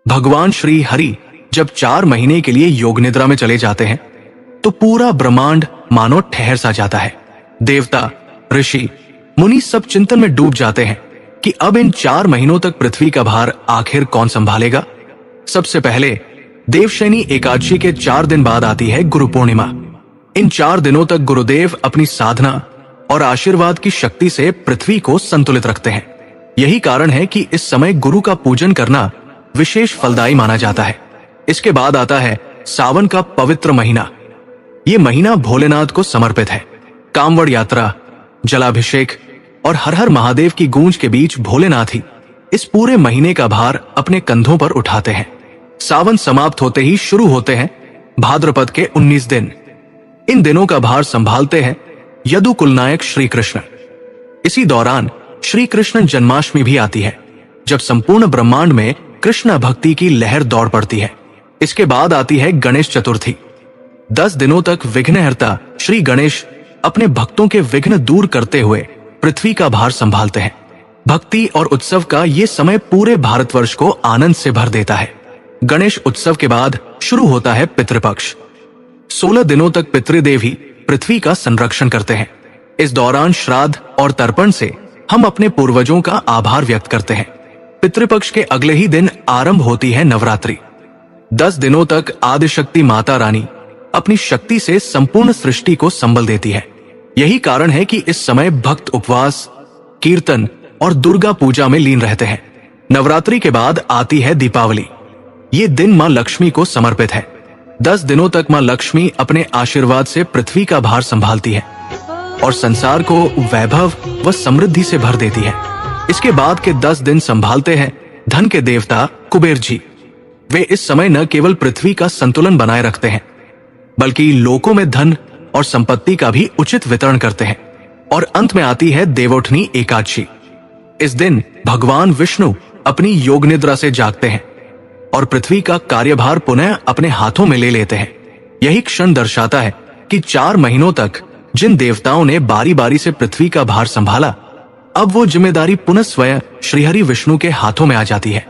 भगवान श्री हरि जब 4 महीने के लिए योग निद्रा में चले जाते हैं तो पूरा ब्रह्मांड मानो ठहर सा जाता है। देवता, ऋषि, मुनि सब चिंतन में डूब जाते हैं कि अब इन 4 महीनों तक पृथ्वी का भार आखिर कौन संभालेगा। सबसे पहले देवशयनी एकादशी के 4 दिन बाद आती है गुरु पूर्णिमा। इन 4 दिनों तक गुरुदेव अपनी साधना और आशीर्वाद की शक्ति से पृथ्वी को संतुलित रखते हैं। यही कारण है कि इस समय गुरु का पूजन करना विशेष फलदायी माना जाता है। इसके बाद आता है सावन का पवित्र महीना। ये महीना भोलेनाथ को समर्पित है। कांवड़ यात्रा, जलाभिषेक और हर हर महादेव की गूंज के बीच भोलेनाथ ही इस पूरे महीने का भार अपने कंधों पर उठाते हैं। सावन समाप्त होते ही शुरू होते हैं भाद्रपद के 19 दिन। इन दिनों का भार संभालते हैं यदु कुलनायक श्री कृष्ण। इसी दौरान श्री कृष्ण जन्माष्टमी भी आती है, जब संपूर्ण ब्रह्मांड में कृष्ण भक्ति की लहर दौड़ पड़ती है। इसके बाद आती है गणेश चतुर्थी। 10 दिनों तक विघ्नहर्ता श्री गणेश अपने भक्तों के विघ्न दूर करते हुए पृथ्वी का भार संभालते हैं। भक्ति और उत्सव का ये समय पूरे भारतवर्ष को आनंद से भर देता है। गणेश उत्सव के बाद शुरू होता है पितृपक्ष। 16 दिनों तक पितृदेव ही पृथ्वी का संरक्षण करते हैं। इस दौरान श्राद्ध और तर्पण से हम अपने पूर्वजों का आभार व्यक्त करते हैं। पितृपक्ष के अगले ही दिन आरंभ होती है नवरात्रि। 10 दिनों तक आदिशक्ति माता रानी अपनी शक्ति से संपूर्ण सृष्टि को संबल देती है। यही कारण है कि इस समय भक्त उपवास, कीर्तन और दुर्गा पूजा में लीन रहते हैं। नवरात्रि के बाद आती है दीपावली। ये दिन मां लक्ष्मी को समर्पित है। 10 दिनों तक मां लक्ष्मी अपने आशीर्वाद से पृथ्वी का भार संभालती है और संसार को वैभव व समृद्धि से भर देती है। इसके बाद के 10 दिन संभालते हैं धन के देवता कुबेर जी। वे इस समय न केवल पृथ्वी का संतुलन बनाए रखते हैं, बल्कि लोकों में धन और संपत्ति का भी उचित वितरण करते हैं। और अंत में आती है देवोठनी एकादशी। इस दिन भगवान विष्णु अपनी योग निद्रा से जागते हैं और पृथ्वी का कार्यभार पुनः अपने हाथों में ले लेते हैं। यही क्षण दर्शाता है कि 4 महीनों तक जिन देवताओं ने बारी बारी से पृथ्वी का भार संभाला, अब वो जिम्मेदारी पुनः स्वयं श्रीहरि विष्णु के हाथों में आ जाती है।